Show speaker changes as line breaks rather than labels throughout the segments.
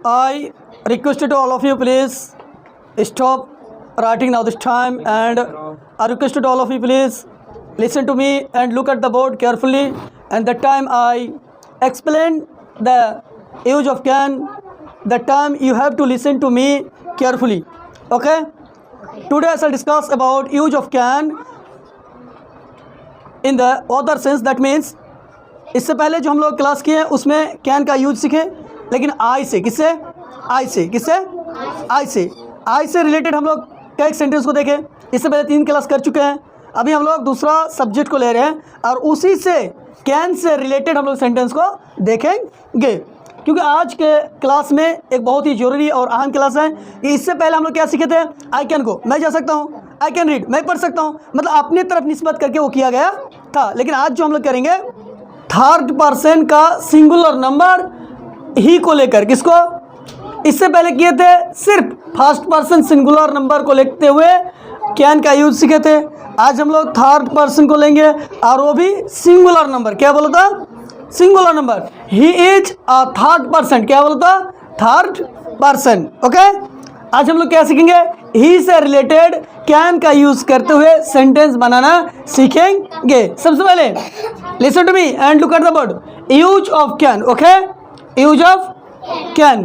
I requested to all of you, please stop writing now this time, and I requested all of you, please listen to me and look at the board carefully. And that time I explain the use of can. That time you have to listen to me carefully. Okay? Today I shall discuss about use of can in the other sense. That means इससे पहले जो हम लोग class किए हैं उसमें can का use सीखे, लेकिन आई से किससे आई से रिलेटेड हम लोग कई सेंटेंस को देखें। इससे पहले 3 क्लास कर चुके हैं। अभी हम लोग दूसरा सब्जेक्ट को ले रहे हैं और उसी से कैन से रिलेटेड हम लोग सेंटेंस को देखेंगे, क्योंकि आज के क्लास में एक बहुत ही ज़रूरी और अहम क्लास है। इससे पहले हम लोग क्या सीखे थे? आई कैन गो, मैं जा सकता हूँ, आई कैन रीड, मैं पढ़ सकता हूँ, मतलब अपनी तरफ निस्बत करके वो किया गया था। लेकिन आज जो हम लोग करेंगे थर्ड पर्सन का सिंगुलर नंबर ही को लेकर, किसको? इससे पहले किए थे सिर्फ फर्स्ट पर्सन सिंगुलर नंबर को लेते हुए कैन का यूज सीखे थे। आज हम लोग थर्ड पर्सन को लेंगे और वो भी सिंगुलर नंबर। क्या बोला था? Singular number. He is a third person. क्या बोला था? Third person. ओके, आज हम लोग क्या सीखेंगे? ही से रिलेटेड कैन का यूज करते हुए सेंटेंस बनाना सीखेंगे। सबसे पहले listen to me and look at the board. Use of can. Okay, use of can.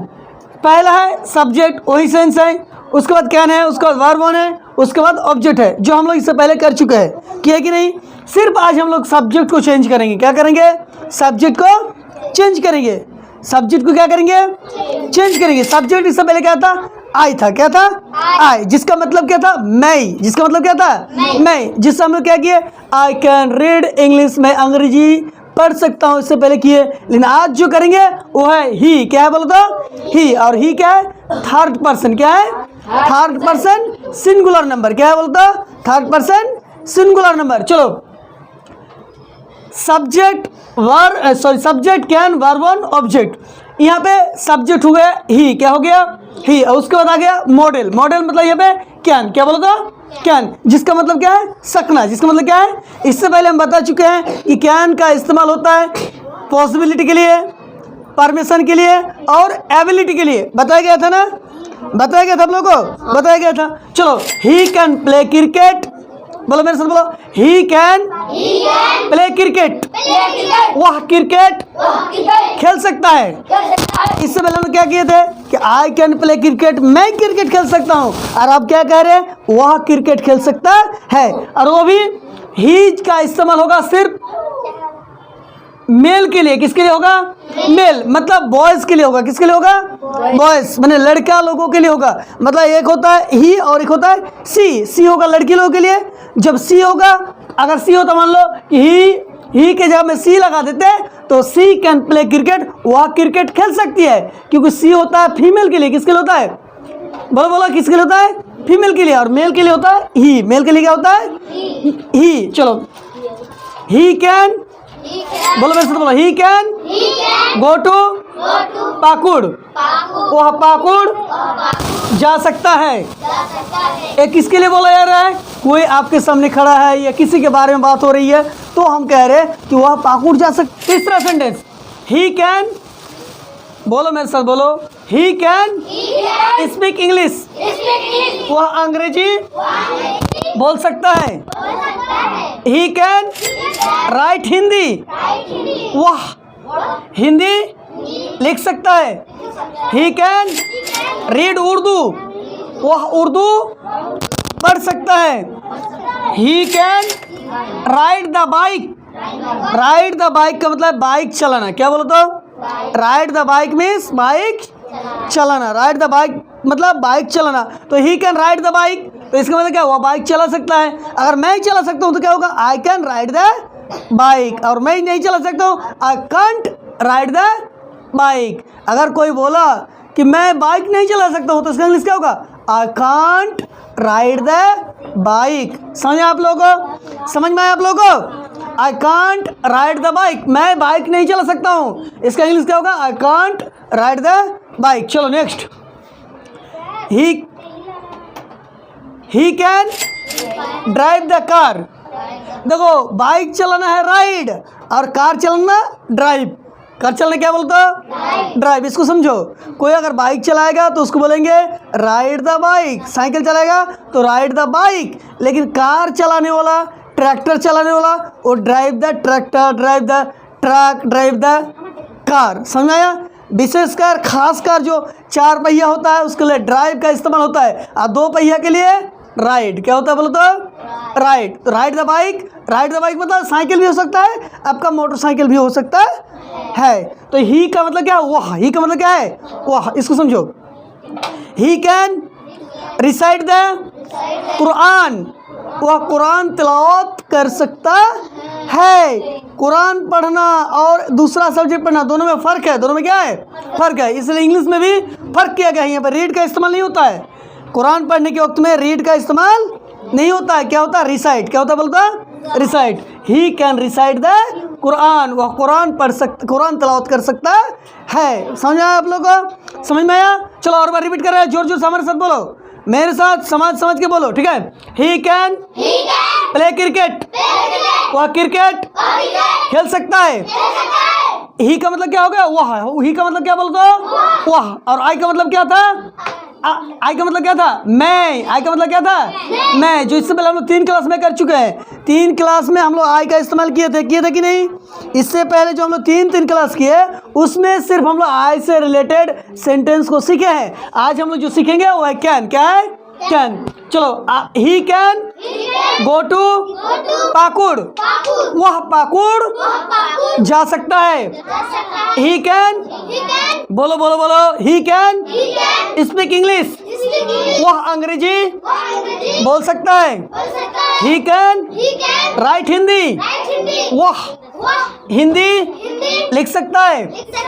पहला है सब्जेक्ट, वही सेंस है, उसके बाद कैन है, उसके बाद वर्ब है, उसके बाद ऑब्जेक्ट है, जो हम लोग इससे पहले कर चुके हैं। किया कि नहीं? सिर्फ आज हम लोग सब्जेक्ट को चेंज करेंगे। क्या करेंगे? सब्जेक्ट को चेंज करेंगे। सब्जेक्ट को क्या करेंगे? चेंज करेंगे। सब्जेक्ट इससे पहले क्या था? आई था। क्या था? आई, जिसका मतलब क्या था? मैं। जिसका मतलब क्या था? मैं। जिससे हम लोग क्या किए? आई कैन रीड इंग्लिश, मैं अंग्रेजी पढ़ सकता हूँ, इससे पहले किए। लेकिन आज जो करेंगे वो है ही। क्या है बोलो तो? ही। और ही क्या है? Third person. क्या है? Third person singular number. क्या है बोलो तो? Third person singular number. चलो, subject subject can verb on object. यहाँ पे सब्जेक्ट हो गया ही। क्या हो गया? ही। और उसके बाद आ गया मॉडल। मॉडल मतलब यहाँ पे कैन। क्या बोलो तो? कैन, जिसका मतलब क्या है? सकना। जिसका मतलब क्या है? इससे पहले हम बता चुके हैं कि कैन का इस्तेमाल होता है पॉसिबिलिटी के लिए, परमिशन के लिए और एबिलिटी के लिए। बताया गया था ना? बताया गया था आप लोगों को? बताया गया था। चलो, ही कैन प्ले क्रिकेट। बोलो मेरे साथ, बोलो। He can play cricket. वह क्रिकेट खेल सकता है। इससे पहले हम क्या किए थे कि आई कैन प्ले क्रिकेट, मैं क्रिकेट खेल सकता हूँ। और आप क्या कह रहे हैं? वह क्रिकेट खेल सकता है। और वो भी ही का इस्तेमाल होगा सिर्फ मेल के लिए। किसके लिए होगा? मेल, मतलब बॉयज के लिए होगा। किसके लिए होगा? बॉयज, माने लड़का लोगों के लिए होगा। मतलब एक होता है ही और एक होता है सी। सी होगा लड़की लोगों के लिए। जब सी होगा, अगर सी होता मान लो कि ही के जगह में सी लगा देते तो सी कैन प्ले क्रिकेट, वह क्रिकेट खेल सकती है, क्योंकि सी होता है फीमेल के लिए। किसके लिए होता है? बोलो बोलो, किसके लिए होता है? फीमेल के लिए। और मेल के लिए होता है ही। मेल के लिए क्या होता है? ही। चलो, ही कैन, बोलो मेरे साथ, बोलो। He can go to Pakur. वह पाकुड़ जा सकता है। एक किसके लिए बोला जा रहा है? कोई आपके सामने खड़ा है या किसी के बारे में बात हो रही है तो हम कह रहे हैं कि वह पाकुड़ जा सकता। तीसरा सेंटेंस, ही कैन, बोलो मेरे साथ, बोलो। He can speak English. वह अंग्रेजी बोल सकता है। He can write Hindi. वह हिंदी लिख सकता है। He can read Urdu. वह उर्दू पढ़ सकता है। He can ride the bike. Ride the bike का मतलब बाइक चलाना। क्या बोलो तो? Ride the bike means bike चलाना। राइड द बाइक मतलब बाइक चलाना। तो he can ride the bike, तो इसका मतलब क्या हुआ? बाइक चला सकता है। अगर मैं चला सकता हूँ तो क्या होगा? I can ride the bike. और मैं नहीं चला सकता हूँ, आई कांट राइड द बाइक। अगर कोई बोला कि मैं बाइक नहीं चला सकता हूँ तो इसका इंग्लिश क्या होगा? I can't ride the bike. समझ आप लोगों को? समझ में आया आप लोगों को? I can't ride the bike, मैं बाइक नहीं चला सकता हूँ। इसका इंग्लिश क्या होगा? I can't ride the bike. चलो next, he can drive the car. देखो, बाइक चलाना है राइड और कार चलाना ड्राइव। कार चलने क्या बोलते हो? ड्राइव। इसको समझो, कोई अगर बाइक चलाएगा तो उसको बोलेंगे राइड द बाइक, साइकिल चलाएगा तो राइड द बाइक, लेकिन कार चलाने वाला, ट्रैक्टर चलाने वाला वो drive the tractor, drive the truck, drive the car. समझ आया? विशेषकर खासकर जो 4 पहिया होता है उसके लिए ड्राइव का इस्तेमाल होता है, और 2 पहिया के लिए राइड। क्या होता है बोलो तो? राइड। तो ride the bike, ride the bike मतलब साइकिल भी हो सकता है, आपका मोटरसाइकिल भी हो सकता है। तो ही का मतलब क्या है? वह। ही का मतलब क्या है? वह। इसको समझो, he can recite the Quran, वह कुरान तिलावत कर सकता है। कुरान पढ़ना और दूसरा सब्जेक्ट पढ़ना दोनों में फ़र्क है। दोनों में क्या है? फ़र्क है। इसलिए इंग्लिश में भी फ़र्क किया गया है। यहाँ पर रीड का इस्तेमाल नहीं होता है। कुरान पढ़ने के वक्त में रीड का इस्तेमाल नहीं होता है। क्या होता है? रिसाइट। क्या होता है बोलता? Recite. He can recite the Quran, वह कुरान पढ़ सकता, कुरान तिलावत कर सकता है। समझ आया आप लोग को? समझ में आया? चलो और बार रिपीट कर रहे हैं, जोर जोर से हमारे साथ बोलो, मेरे साथ समझ के बोलो, ठीक है? ही कैन प्ले क्रिकेट, वह क्रिकेट खेल सकता है। ही का मतलब क्या हो गया? वह। ही का मतलब क्या बोल दो? वह। और आई का मतलब क्या था? आई का मतलब क्या था? मैं। आई का मतलब क्या था? मैं। जो इससे पहले हम लोग 3 क्लास में कर चुके हैं। 3 क्लास में हम लोग आई का इस्तेमाल किए थे कि नहीं? इससे पहले जो हम लोग 3 क्लास किए उसमें सिर्फ हम लोग आई से रिलेटेड सेंटेंस को सीखे हैं। आज हम लोग जो सीखेंगे वो है कैन। क्या है? कैन। चलो, he can go to Pakur, वह पाकुड़ जा सकता है। ही कैन, बोलो बोलो बोलो, ही कैन स्पीक इंग्लिश, वह अंग्रेजी बोल सकता है। ही कैन राइट हिंदी, वह हिंदी लिख सकता है।